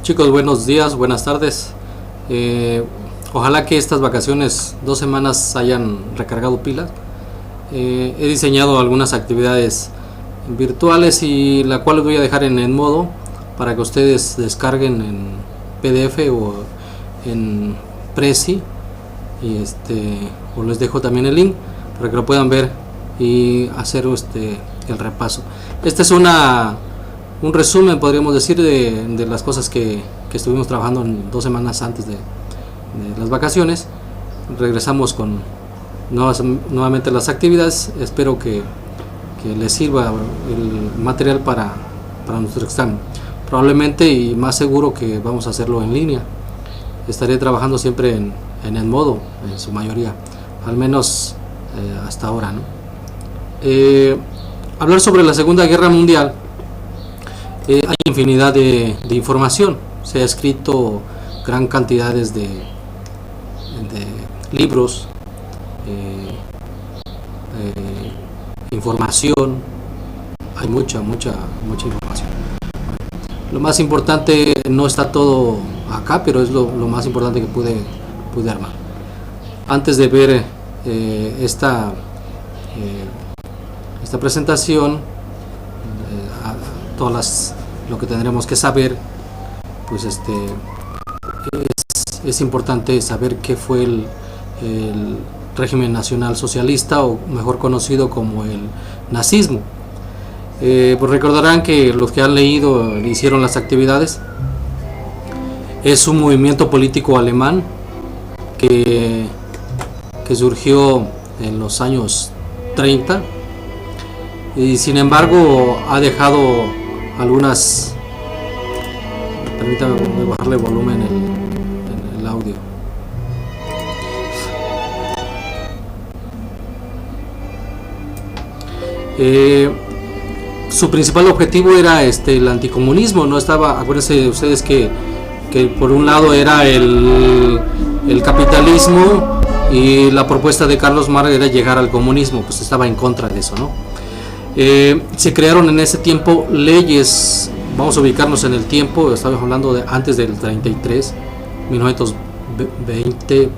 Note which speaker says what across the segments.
Speaker 1: Chicos, buenos días, buenas tardes. Ojalá que estas vacaciones, 2 semanas, hayan recargado pilas. He diseñado algunas actividades virtuales y la cual voy a dejar en Edmodo para que ustedes descarguen en PDF o en Prezi y o les dejo también el link para que lo puedan ver y hacer el repaso. Este es un resumen, podríamos decir, de las cosas que estuvimos trabajando en 2 semanas antes de las vacaciones. Regresamos con nuevamente las actividades. Espero que les sirva el material para nuestro examen. Probablemente y más seguro que vamos a hacerlo en línea. Estaré trabajando siempre en Edmodo, en su mayoría, al menos hasta ahora, ¿no? Hablar sobre la Segunda Guerra Mundial. Hay infinidad de información. Se ha escrito gran cantidades de libros, información. Hay mucha información. Lo más importante, no está todo acá, pero es lo más importante que pude armar. Antes de ver esta presentación, lo que tendremos que saber, pues es importante saber qué fue el régimen nacional socialista, o mejor conocido como el nazismo. Pues recordarán que los que han leído hicieron las actividades. Es un movimiento político alemán que surgió en los años 30 y sin embargo ha dejado algunas. Permítame bajarle volumen en el audio. Su principal objetivo era el anticomunismo. No estaba, acuérdense ustedes que por un lado era el capitalismo, y la propuesta de Carlos Marx era llegar al comunismo. Pues estaba en contra de eso, ¿no? Se crearon en ese tiempo leyes. Vamos a ubicarnos en el tiempo. Estamos hablando de antes del 33, 1920.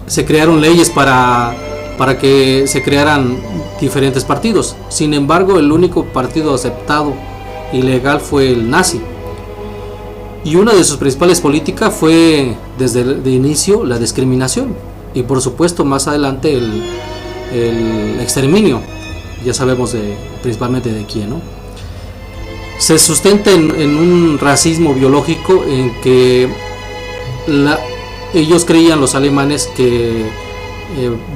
Speaker 1: Se crearon leyes para que se crearan diferentes partidos. Sin embargo, el único partido aceptado y legal fue el nazi. Y una de sus principales políticas fue desde el inicio la discriminación, y por supuesto más adelante el exterminio. Ya sabemos principalmente de quién, ¿no? Se sustenta en un racismo biológico, en que ellos creían, los alemanes, que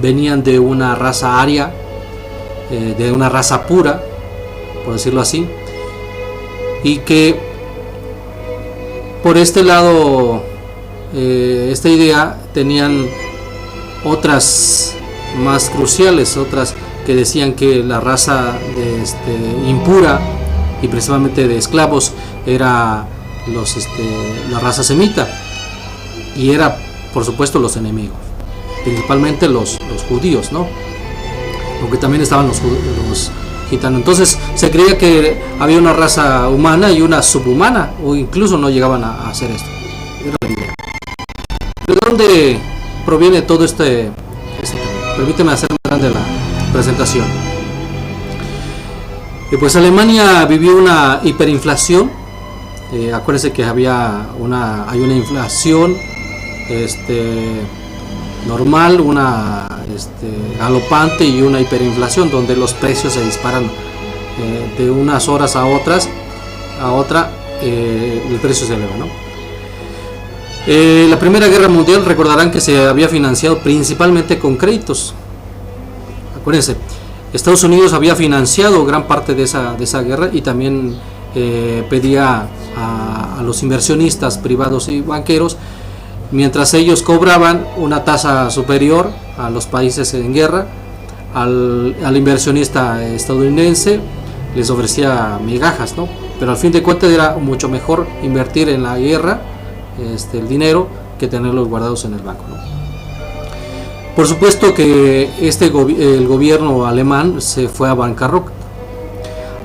Speaker 1: venían de una raza aria, de una raza pura, por decirlo así, y que por este lado, esta idea, tenían otras más cruciales, otras que decían que la raza impura y principalmente de esclavos era la raza semita, y era por supuesto los enemigos, principalmente los judíos, ¿no? Aunque también estaban los gitanos. Entonces se creía que había una raza humana y una subhumana, o incluso no llegaban a hacer esto. Era la idea. ¿De dónde proviene todo Permíteme hacer más grande la presentación. Pues Alemania vivió una hiperinflación. Acuérdense que hay una inflación normal, una galopante, y una hiperinflación donde los precios se disparan de unas horas a otra, el precio se eleva, ¿no? La Primera Guerra Mundial, recordarán que se había financiado principalmente con créditos. Acuérdense, Estados Unidos había financiado gran parte de esa guerra, y también pedía a los inversionistas privados y banqueros, mientras ellos cobraban una tasa superior a los países en guerra, al inversionista estadounidense les ofrecía migajas, ¿no? Pero al fin de cuentas era mucho mejor invertir en la guerra el dinero que tenerlos guardados en el banco, ¿no? Por supuesto que el gobierno alemán se fue a bancarrota.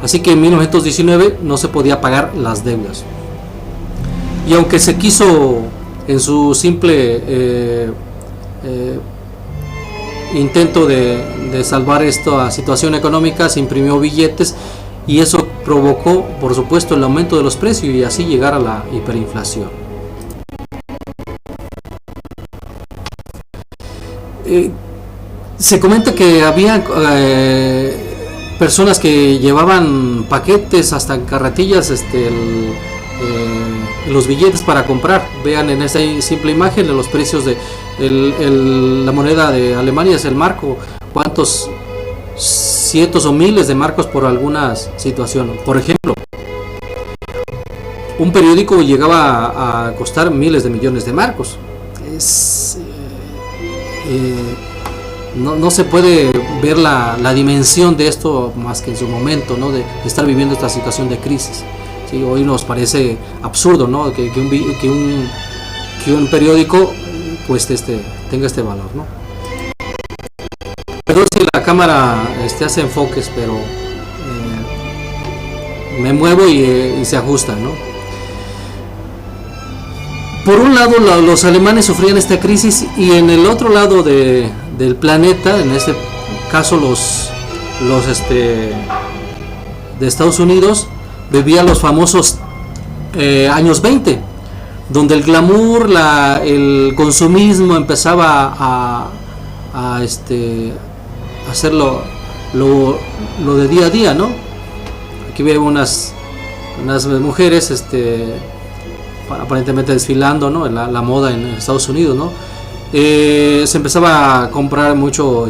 Speaker 1: Así que en 1919 no se podía pagar las deudas. Y aunque se quiso en su simple intento de salvar esta situación económica, se imprimió billetes y eso provocó, por supuesto, el aumento de los precios y así llegar a la hiperinflación. Se comenta que había personas que llevaban paquetes hasta en carretillas los billetes para comprar. Vean en esa simple imagen los precios de la moneda de Alemania, es el marco, cuántos cientos o miles de marcos por alguna situación. Por ejemplo, un periódico llegaba a costar miles de millones de marcos. No se puede ver la dimensión de esto más que en su momento, ¿no? de estar viviendo esta situación de crisis. Sí, hoy nos parece absurdo, ¿no? que un periódico pues tenga este valor, ¿no? Perdón si la cámara hace enfoques, pero me muevo y se ajusta, ¿no? Por un lado los alemanes sufrían esta crisis y en el otro lado del planeta, en este caso los de Estados Unidos, vivían los famosos años 20, donde el glamour, el consumismo empezaba a hacer lo de día a día, ¿no? Aquí veo unas mujeres aparentemente desfilando, ¿no? la moda en Estados Unidos, ¿no? Se empezaba a comprar mucho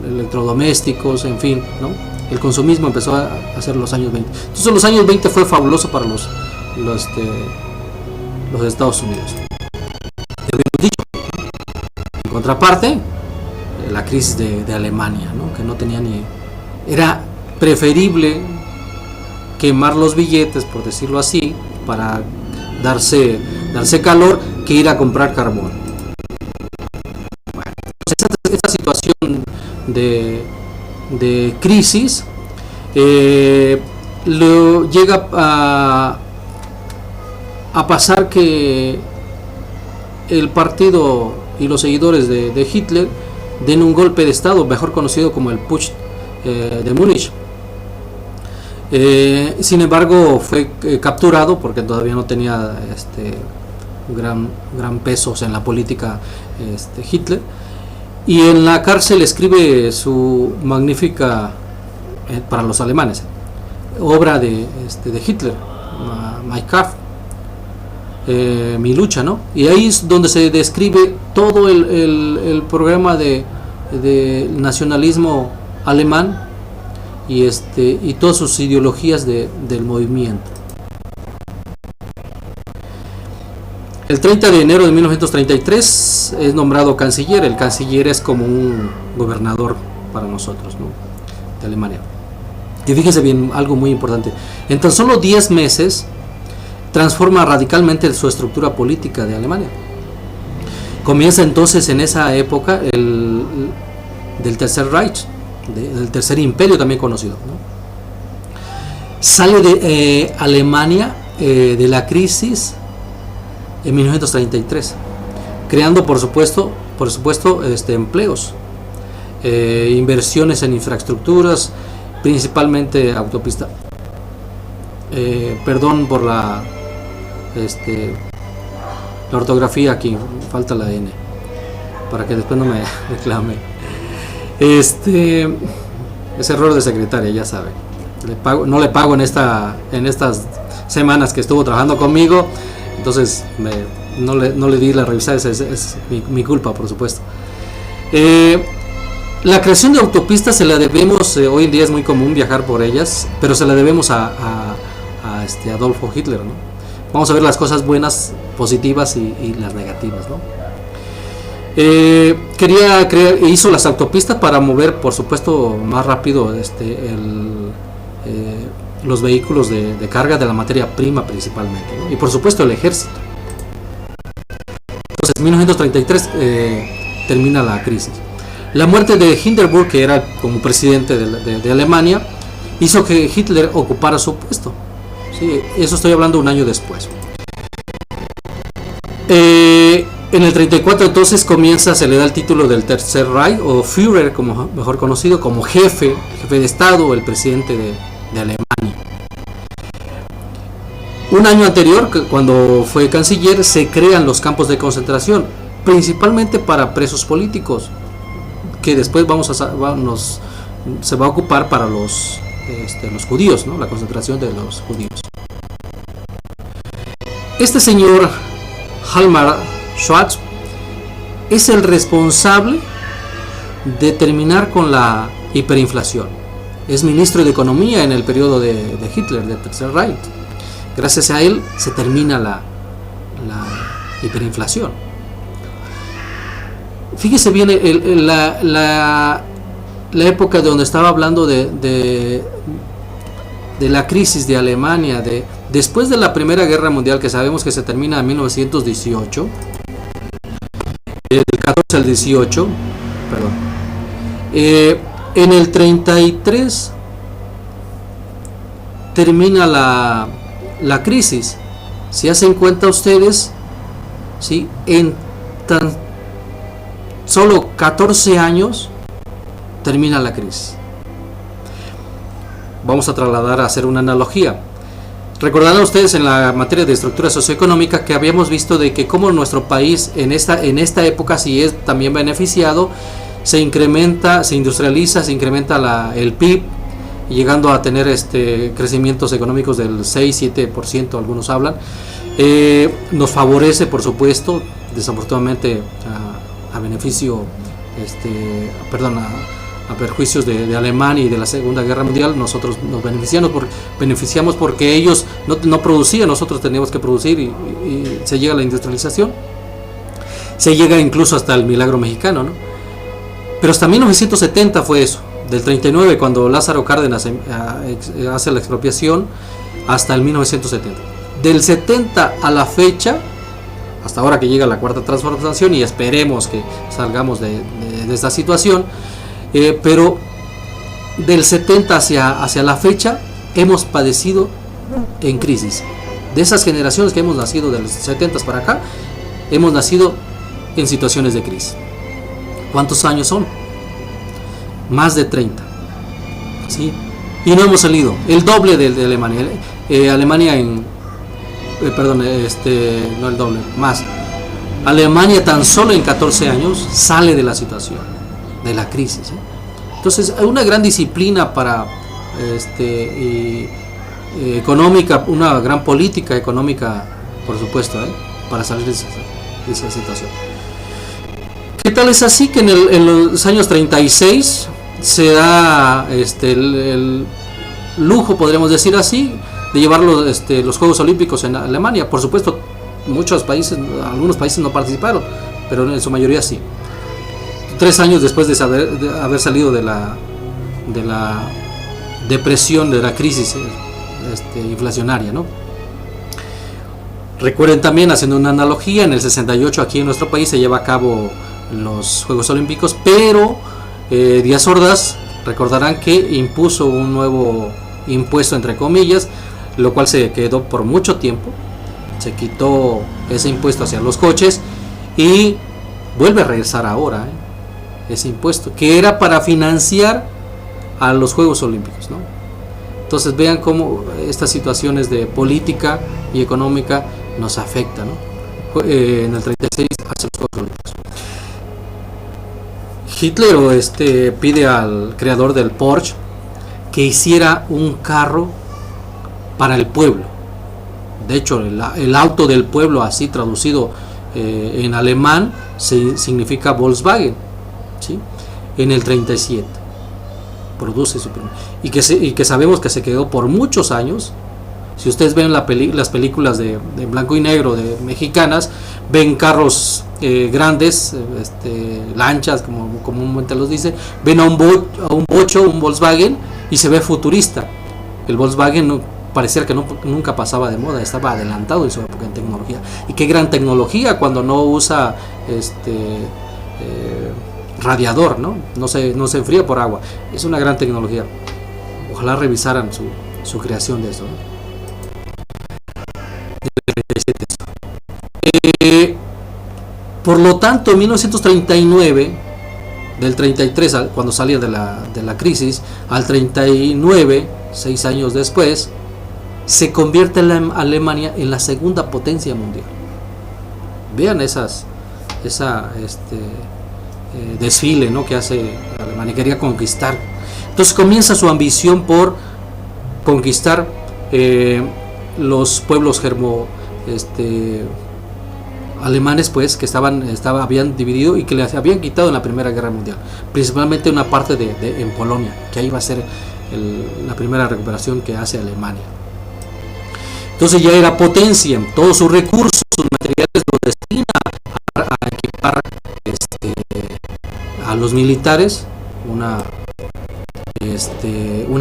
Speaker 1: electrodomésticos, en fin, ¿no? El consumismo empezó a hacer los años 20. Entonces los años 20 fue fabuloso para los Estados Unidos. En contraparte, la crisis de Alemania, ¿no? Que no tenía era preferible quemar los billetes, por decirlo así, para darse calor, que ir a comprar carbón. Bueno, esta situación de crisis llega a pasar que el partido y los seguidores de Hitler den un golpe de estado, mejor conocido como el Putsch de Múnich. Sin embargo fue capturado porque todavía no tenía gran peso en la política Hitler, y en la cárcel escribe su magnífica, para los alemanes, obra de Hitler, Mein Kampf, mi lucha, ¿no? Y ahí es donde se describe todo el programa de nacionalismo alemán y todas sus ideologías del movimiento. El 30 de enero de 1933 es nombrado canciller. El canciller es como un gobernador para nosotros, ¿no? De Alemania. Y fíjense bien, algo muy importante. En tan solo 10 meses transforma radicalmente su estructura política de Alemania. Comienza entonces en esa época del Tercer Reich, del Tercer Imperio también conocido, ¿no? Sale de Alemania de la crisis en 1933, creando por supuesto empleos, inversiones en infraestructuras, principalmente autopista. Perdón por la ortografía, aquí falta la N para que después no me reclame. Es error de secretaria, ya sabe. No le pago en estas semanas que estuvo trabajando conmigo, entonces no le di la revisada. Es mi culpa, por supuesto. La creación de autopistas se la debemos, hoy en día es muy común viajar por ellas, pero se la debemos a Adolfo Hitler, ¿no? Vamos a ver las cosas buenas, positivas y las negativas, ¿no? Hizo las autopistas para mover, por supuesto, más rápido los vehículos de carga de la materia prima principalmente, ¿no? Y por supuesto el ejército. Entonces en 1933 termina la crisis. La muerte de Hindenburg, que era como presidente de Alemania, hizo que Hitler ocupara su puesto. Sí, eso estoy hablando un año después. En el 34 entonces se le da el título del Tercer Reich, o Führer, como mejor conocido, como jefe de Estado, el presidente de Alemania. Un año anterior, cuando fue canciller, se crean los campos de concentración, principalmente para presos políticos, que después se va a ocupar para los judíos, ¿no? La concentración de los judíos. Este señor Hjalmar Schacht es el responsable de terminar con la hiperinflación. Es ministro de Economía en el periodo de Hitler, del Tercer Reich. Gracias a él se termina la hiperinflación. Fíjese bien la época donde estaba hablando de la crisis de Alemania, después de la Primera Guerra Mundial, que sabemos que se termina en 1918, del 14 al 18, perdón. En el 33 termina la crisis. Si hacen cuenta ustedes, ¿sí? En tan solo 14 años termina la crisis. Vamos a trasladar a hacer una analogía. Recordarán ustedes en la materia de estructura socioeconómica que habíamos visto de que como nuestro país en esta época sí es también beneficiado, se incrementa, se industrializa, se incrementa el PIB, llegando a tener crecimientos económicos del 6-7%, algunos hablan. Nos favorece, por supuesto, desafortunadamente a beneficio, a perjuicios de Alemania y de la Segunda Guerra Mundial. Nosotros nos beneficiamos porque ellos no producían, nosotros teníamos que producir y se llega a la industrialización. Se llega incluso hasta el milagro mexicano, ¿no? Pero hasta 1970 fue eso, del 39 cuando Lázaro Cárdenas hace la expropiación hasta el 1970. Del 70 a la fecha, hasta ahora que llega la cuarta transformación y esperemos que salgamos de esta situación, pero del 70 hacia la fecha hemos padecido en crisis. De esas generaciones que hemos nacido de los 70 para acá, hemos nacido en situaciones de crisis. ¿Cuántos años son? Más de 30, ¿sí? Y no hemos salido, el doble de Alemania. Alemania no el doble, más. Alemania tan solo en 14 años sale de la situación, de la crisis, ¿eh? Entonces hay una gran disciplina económica, una gran política económica, por supuesto, para salir de esa situación. ¿Qué tal es así que en los años 36 se da el lujo, podríamos decir así, de llevar los Juegos Olímpicos en Alemania? Por supuesto, algunos países no participaron, pero en su mayoría sí. 3 años después de haber salido de la depresión, de la crisis inflacionaria, ¿no? Recuerden también, haciendo una analogía, en el 68 aquí en nuestro país se lleva a cabo los Juegos Olímpicos, pero Díaz Ordaz, recordarán que impuso un nuevo impuesto entre comillas, lo cual se quedó por mucho tiempo. Se quitó ese impuesto hacia los coches y vuelve a regresar ahora ese impuesto, que era para financiar a los Juegos Olímpicos, ¿no? Entonces vean cómo estas situaciones de política y económica nos afectan, ¿no? En el 36 hacia los Juegos Olímpicos. Hitler pide al creador del Porsche que hiciera un carro para el pueblo. De hecho, el auto del pueblo, así traducido en alemán, significa Volkswagen, ¿sí? En el 37 produce su primer, y que sabemos que se quedó por muchos años. Si ustedes ven las películas de blanco y negro de mexicanas, ven carros grandes, lanchas, como comúnmente los dice, ven a un bocho, un Volkswagen, y se ve futurista. El Volkswagen parecía que nunca pasaba de moda, estaba adelantado en su época en tecnología. Y qué gran tecnología cuando no usa radiador, no se enfría por agua. Es una gran tecnología. ojalá revisaran su creación de eso, ¿no? Por lo tanto, en 1939, del 33, cuando salía de la crisis, al 39, 6 años después, se convierte Alemania en la segunda potencia mundial. Vean esa desfile, ¿no?, que hace Alemania, quería conquistar. Entonces comienza su ambición por conquistar los pueblos alemanes, pues, que habían dividido y que les habían quitado en la Primera Guerra Mundial, principalmente una parte en Polonia, que ahí va a ser la primera recuperación que hace Alemania. Entonces ya era potencia, todos sus recursos, sus materiales los destina a equipar a los militares una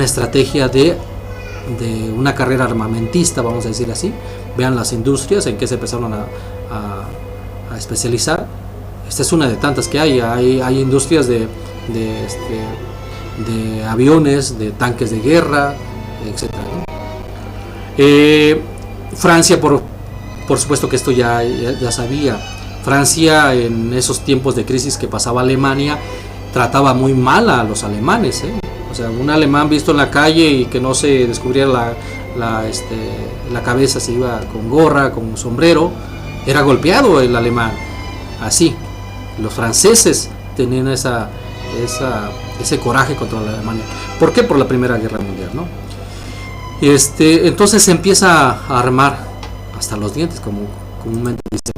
Speaker 1: estrategia de una carrera armamentista, vamos a decir así. Vean las industrias en que se empezaron a especializar. Esta es una de tantas que hay industrias de aviones, de tanques de guerra, etcétera, ¿no? Francia, por supuesto que esto ya sabía. Francia, en esos tiempos de crisis que pasaba Alemania, trataba muy mal a los alemanes, ¿eh? O sea, un alemán visto en la calle y que no se descubriera la cabeza, se iba con gorra, con sombrero, era golpeado el alemán. Así, los franceses tenían ese coraje contra la Alemania. ¿Por qué? Por la Primera Guerra Mundial, ¿no? Entonces se empieza a armar hasta los dientes, como comúnmente dicen.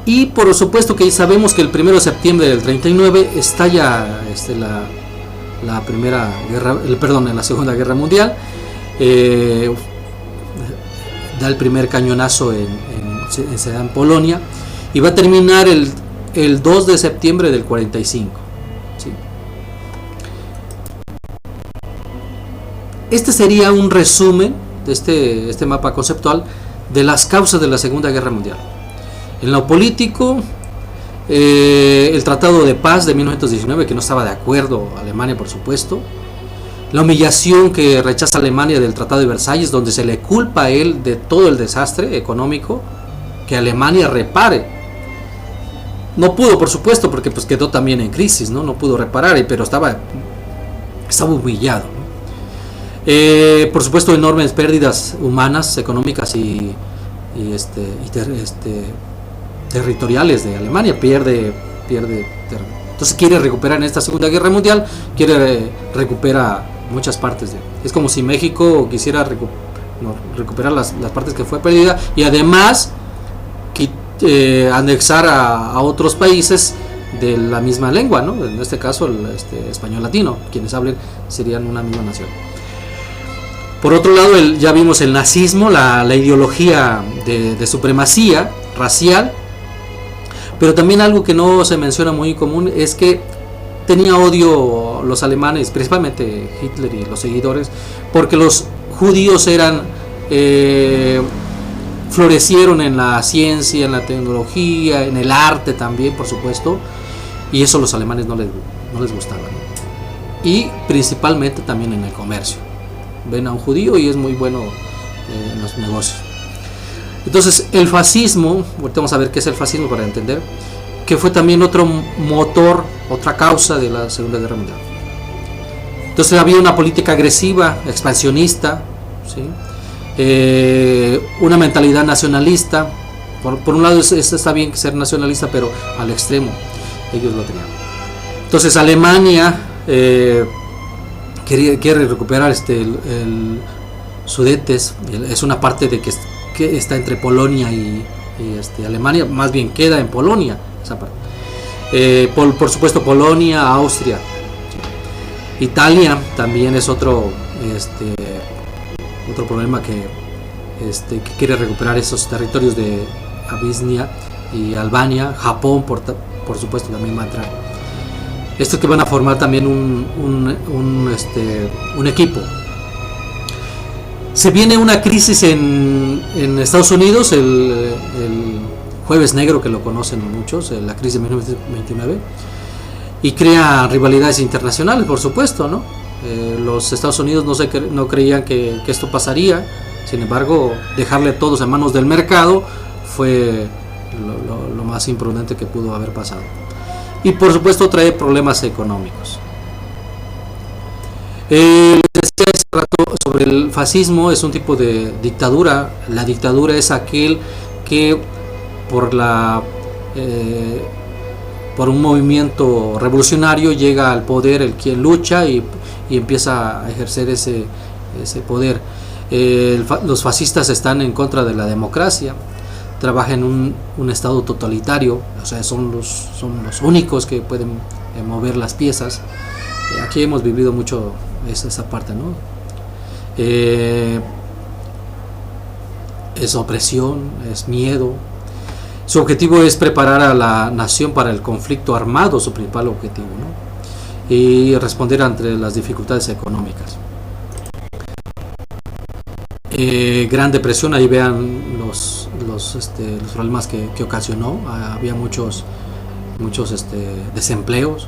Speaker 1: Y por supuesto que sabemos que el 1 de septiembre del 39 estalla la Segunda Guerra Mundial. Da el primer cañonazo en Polonia, y va a terminar el 2 de septiembre del 45. ¿Sí? Este sería un resumen de este mapa conceptual de las causas de la Segunda Guerra Mundial. En lo político, el Tratado de Paz de 1919, que no estaba de acuerdo Alemania, por supuesto. La humillación que rechaza Alemania del Tratado de Versalles, donde se le culpa a él de todo el desastre económico, que Alemania repare. No pudo, por supuesto, porque pues quedó también en crisis, no pudo reparar, pero estaba humillado, ¿no? Por supuesto, enormes pérdidas humanas, económicas y territoriales de Alemania. Pierde. Entonces quiere recuperar en esta Segunda Guerra Mundial, recuperar muchas partes es como si México quisiera recuperar las partes que fue perdida, y además anexar a otros países de la misma lengua, ¿no? En este caso el español latino, quienes hablen serían una misma nación. Por otro lado, ya vimos el nazismo, la ideología de supremacía racial. Pero también algo que no se menciona muy común es que tenía odio los alemanes, principalmente Hitler y los seguidores, porque los judíos florecieron en la ciencia, en la tecnología, en el arte también, por supuesto, y eso a los alemanes no les gustaba, ¿no? Y principalmente también en el comercio. Ven a un judío y es muy bueno en los negocios. Entonces el fascismo, ahorita vamos a ver qué es el fascismo para entender, que fue también otro motor, otra causa de la Segunda Guerra Mundial. Entonces había una política agresiva, expansionista, ¿sí? Una mentalidad nacionalista. Por un lado está bien ser nacionalista, pero al extremo ellos lo tenían. Entonces Alemania quiere recuperar el Sudetes, es una parte de que está entre Polonia y Alemania, más bien queda en Polonia esa parte. Por supuesto Polonia, Austria, ¿sí? Italia también es otro problema que quiere recuperar esos territorios de Abisinia y Albania. Japón por supuesto también va a entrar. Estos que van a formar también un equipo. Se viene una crisis en Estados Unidos, el Jueves Negro, que lo conocen muchos, la crisis de 1929, y crea rivalidades internacionales, por supuesto, ¿no? Los Estados Unidos no creían que esto pasaría. Sin embargo, dejarle todos en manos del mercado fue lo más imprudente que pudo haber pasado. Y por supuesto trae problemas económicos. Les decía hace rato sobre el fascismo, es un tipo de dictadura. La dictadura es aquel que por un movimiento revolucionario llega al poder el quien lucha y empieza a ejercer ese poder. Los fascistas están en contra de la democracia, trabajan en un estado totalitario, o sea, son los únicos que pueden mover las piezas. Aquí hemos vivido mucho esa parte, ¿no? Es opresión, es miedo. Su objetivo es preparar a la nación para el conflicto armado, su principal objetivo, ¿no? Y responder ante las dificultades económicas. Gran depresión, ahí vean los problemas que ocasionó. Había muchos desempleos,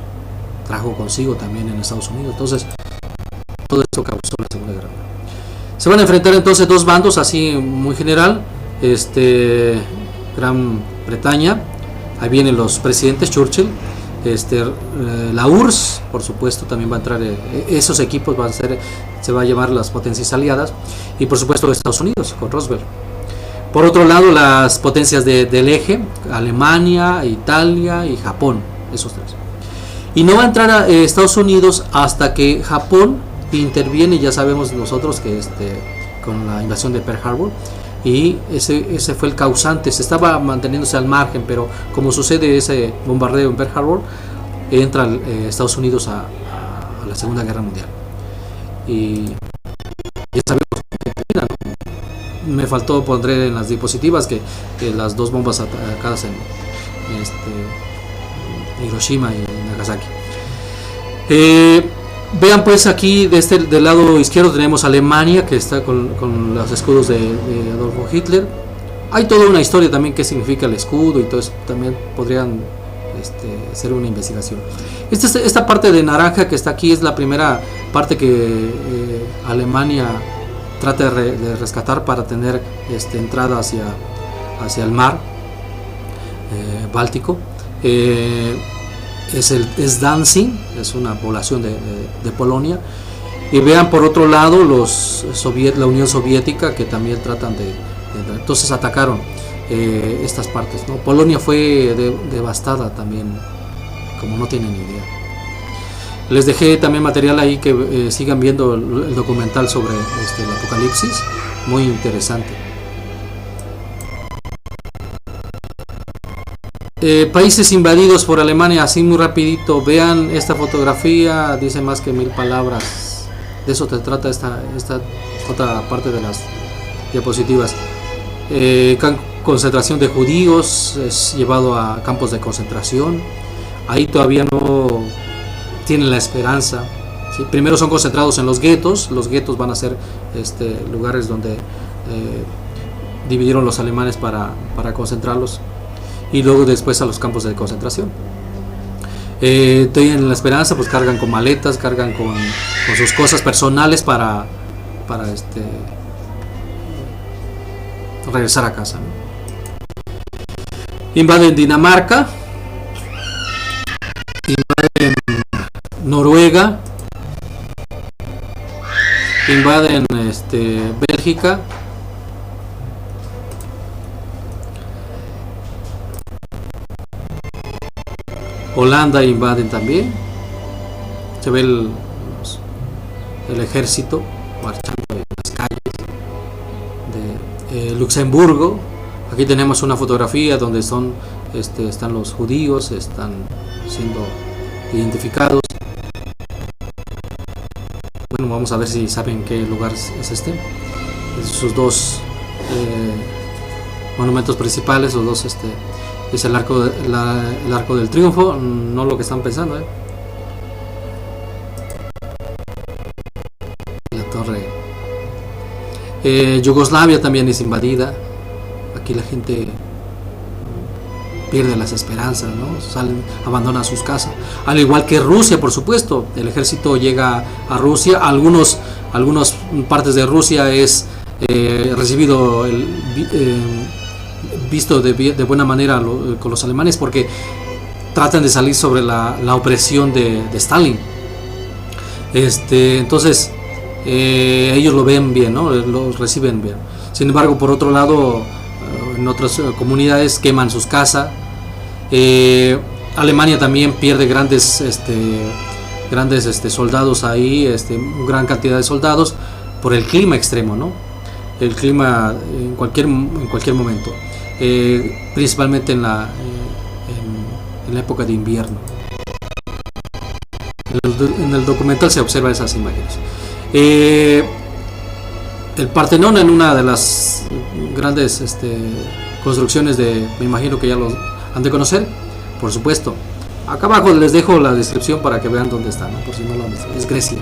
Speaker 1: trajo consigo también en Estados Unidos. Entonces, todo esto causó la Segunda Guerra Mundial. Se van a enfrentar entonces dos bandos, así muy general. Gran Bretaña, ahí vienen los presidentes, Churchill, la URSS, por supuesto, también va a entrar, esos equipos se va a llevar las potencias aliadas, y por supuesto Estados Unidos con Roosevelt. Por otro lado, las potencias del eje, Alemania, Italia y Japón, esos tres. Y no va a entrar a Estados Unidos hasta que Japón interviene. Ya sabemos nosotros que con la invasión de Pearl Harbor, y ese fue el causante. Se estaba manteniéndose al margen, pero como sucede ese bombardeo en Pearl Harbor, entra Estados Unidos a la Segunda Guerra Mundial. Y ya sabemos que termina, ¿no? Me faltó poner en las diapositivas que las dos bombas atacadas en Hiroshima y Nagasaki. Vean pues aquí del lado izquierdo tenemos Alemania, que está con los escudos de Adolfo Hitler. Hay toda una historia también qué significa el escudo y todo eso, también podrían hacer una investigación. Esta parte de naranja que está aquí es la primera parte que Alemania trata de rescatar para tener entrada hacia el mar Báltico. Es Danzig, es una población de Polonia. Y vean por otro lado la Unión Soviética, que también tratan entonces atacaron estas partes, ¿no? Polonia fue devastada también, como no tienen ni idea. Les dejé también material ahí que sigan viendo el documental sobre el apocalipsis, muy interesante. Países invadidos por Alemania, así muy rapidito. Vean esta fotografía, dice más que 1000 palabras. De eso te trata esta otra parte de las diapositivas. Concentración de judíos, es llevado a campos de concentración. Ahí todavía no tienen la esperanza, ¿sí? Primero son concentrados en los guetos. Los guetos van a ser lugares donde dividieron los alemanes para concentrarlos, y luego después a los campos de concentración. Tienen la esperanza, pues cargan con maletas, cargan con sus cosas personales para regresar a casa, ¿no? Invaden Dinamarca, invaden Noruega, invaden Bélgica, Holanda invaden también. Se ve el ejército marchando en las calles de Luxemburgo. Aquí tenemos una fotografía donde están los judíos, están siendo identificados. Bueno, vamos a ver si saben qué lugar es este. Sus dos monumentos principales, los dos es el arco del triunfo, no lo que están pensando, la torre. Yugoslavia también es invadida. Aquí la gente pierde las esperanzas, ¿no? Salen, abandonan sus casas. Al igual que Rusia, por supuesto, el ejército llega a Rusia. Algunas partes de Rusia es recibido visto de buena manera con los alemanes, porque tratan de salir sobre la opresión de Stalin. Entonces ellos lo ven bien, ¿no? Lo reciben bien. Sin embargo, por otro lado, en otras comunidades queman sus casas. Alemania también pierde grandes soldados ahí, gran cantidad de soldados por el clima extremo, ¿no? El clima en cualquier momento, principalmente en la época de invierno. En el documental se observan esas imágenes. El Partenón, en una de las grandes construcciones me imagino que ya lo han de conocer, por supuesto. Acá abajo les dejo la descripción para que vean dónde está, ¿no? Por si no lo han visto. Es Grecia.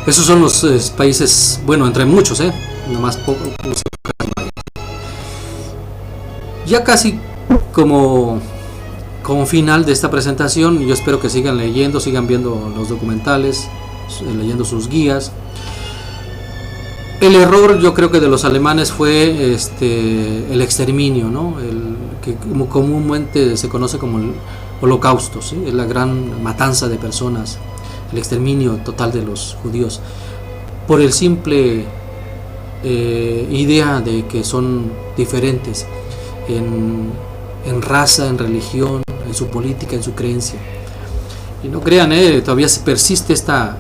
Speaker 1: Esos son los países, bueno, entre muchos, nomás poco. Ya casi como final de esta presentación, yo espero que sigan leyendo, sigan viendo los documentales, leyendo sus guías. El error, yo creo que de los alemanes fue el exterminio, ¿no? El que comúnmente se conoce como el holocausto, ¿sí? La gran matanza de personas, el exterminio total de los judíos, por el simple idea de que son diferentes en raza, en religión, en su política, en su creencia. Y no crean, todavía persiste esta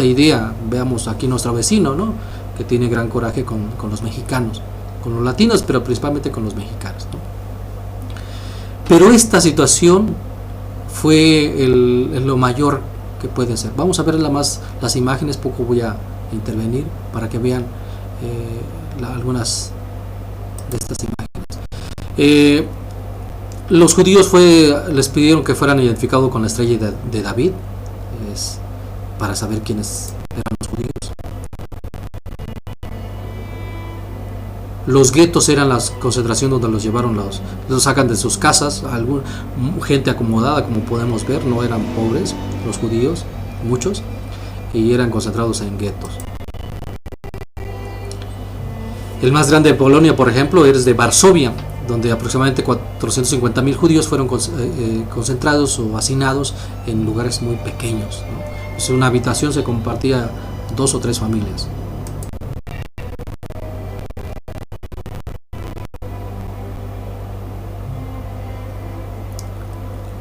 Speaker 1: idea. Veamos aquí nuestro vecino, ¿no? Que tiene gran coraje con los mexicanos, con los latinos, pero principalmente con los mexicanos, ¿no? Pero esta situación fue lo mayor que puede ser. Vamos a ver las imágenes, poco voy a intervenir para que vean algunas de estas imágenes. Los judíos les pidieron que fueran identificados con la estrella de David, para saber quiénes eran los judíos. Los guetos eran las concentraciones donde los llevaron, los sacan de sus casas, gente acomodada, como podemos ver, no eran pobres los judíos, muchos, y eran concentrados en guetos. El más grande de Polonia, por ejemplo, es de Varsovia, donde aproximadamente 450.000 judíos fueron concentrados o hacinados en lugares muy pequeños, ¿no? Una habitación se compartía 2 o 3 familias.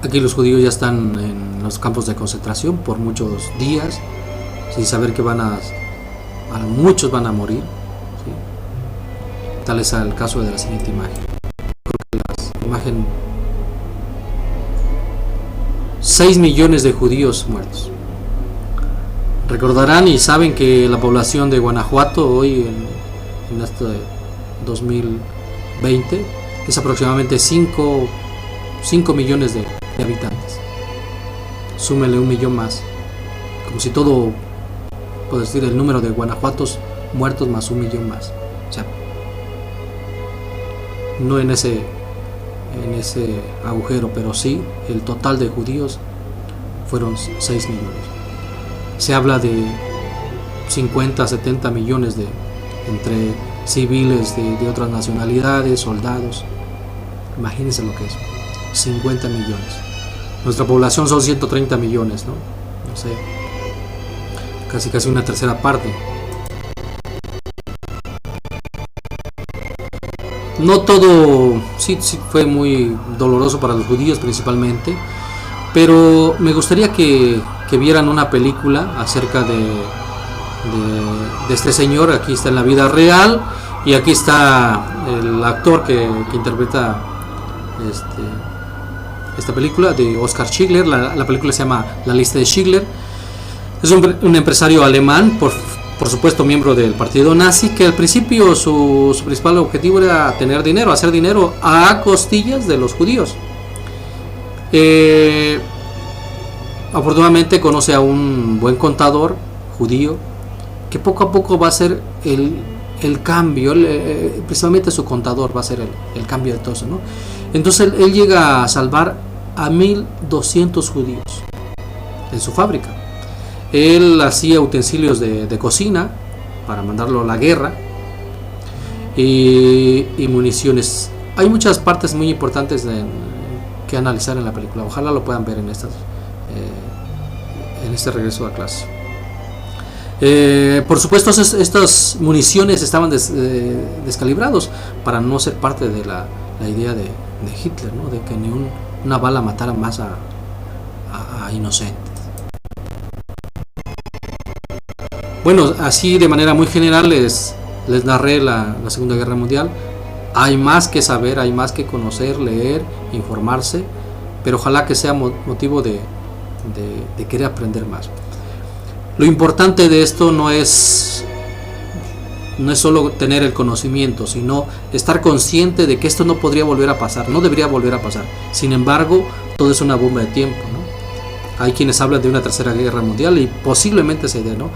Speaker 1: Aquí los judíos ya están en los campos de concentración por muchos días, sin saber que muchos van a morir, ¿sí? Tal es el caso de la siguiente imagen. Imagen: 6 millones de judíos muertos. Recordarán y saben que la población de Guanajuato hoy en este 2020 es aproximadamente 5 millones de habitantes. Súmenle 1 millón más, como si todo, puedo decir, el número de guanajuatos muertos más 1 millón más. O sea, no en ese agujero, pero sí el total de judíos fueron 6 millones. Se habla de 50 a 70 millones entre civiles de otras nacionalidades, soldados. Imagínense lo que es 50 millones. Nuestra población son 130 millones, ¿no? No sé, casi una tercera parte. No todo, sí fue muy doloroso para los judíos principalmente, pero me gustaría que vieran una película acerca de este señor. Aquí está en la vida real y aquí está el actor que interpreta esta película, de Oskar Schindler. La película se llama La lista de Schindler. Es un empresario alemán, por supuesto miembro del partido nazi, que al principio su principal objetivo era hacer dinero a costillas de los judíos. Afortunadamente conoce a un buen contador judío que poco a poco va a ser el cambio, precisamente su contador va a ser el cambio de todo eso, ¿no? Entonces él llega a salvar a 1200 judíos en su fábrica. Él hacía utensilios de cocina para mandarlo a la guerra y municiones. Hay muchas partes muy importantes que analizar en la película. Ojalá lo puedan ver en este regreso a clase. Por supuesto, estas municiones estaban descalibrados para no ser parte de la idea de Hitler, ¿no? De que ni una bala matara más a inocentes. Bueno, así de manera muy general les narré la Segunda Guerra Mundial. Hay más que saber, hay más que conocer, leer, informarse, pero ojalá que sea motivo de querer aprender más. Lo importante de esto no es solo tener el conocimiento, sino estar consciente de que esto no podría volver a pasar, no debería volver a pasar. Sin embargo, todo es una bomba de tiempo, ¿no? Hay quienes hablan de una tercera guerra mundial y posiblemente se dé, ¿no?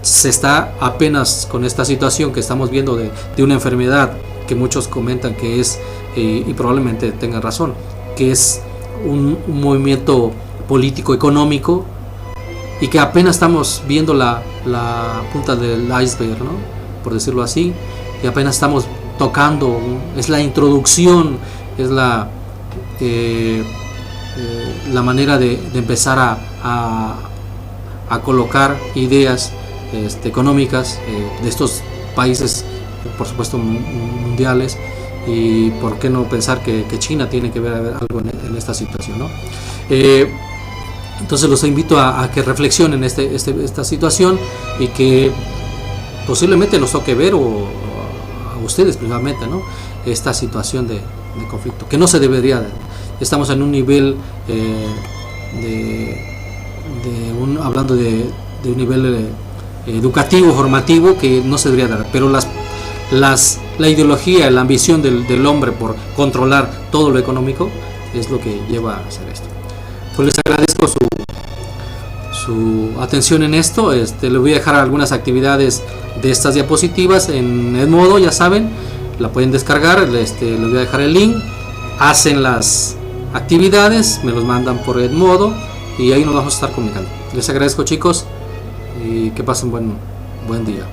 Speaker 1: Se está apenas con esta situación que estamos viendo de una enfermedad que muchos comentan que es, y probablemente tengan razón, que es un movimiento político económico y que apenas estamos viendo la punta del iceberg, ¿no? Por decirlo así, y apenas estamos tocando, es la introducción, es la manera de empezar a colocar ideas económicas de estos países, por supuesto mundiales, y por qué no pensar que China tiene que ver algo en esta situación, ¿no? Entonces los invito a que reflexionen esta situación y que posiblemente nos toque ver, o a ustedes principalmente, ¿no? Esta situación de conflicto, que no se debería. Estamos en un nivel hablando de un nivel educativo, formativo, que no se debería dar, pero la ideología, la ambición del hombre por controlar todo lo económico es lo que lleva a hacer esto. Pues les agradezco su atención en esto. Les voy a dejar algunas actividades de estas diapositivas en Edmodo, ya saben, la pueden descargar. Les voy a dejar el link, hacen las actividades, me los mandan por Edmodo y ahí nos vamos a estar comunicando. Les agradezco, chicos, y que pasen buen día.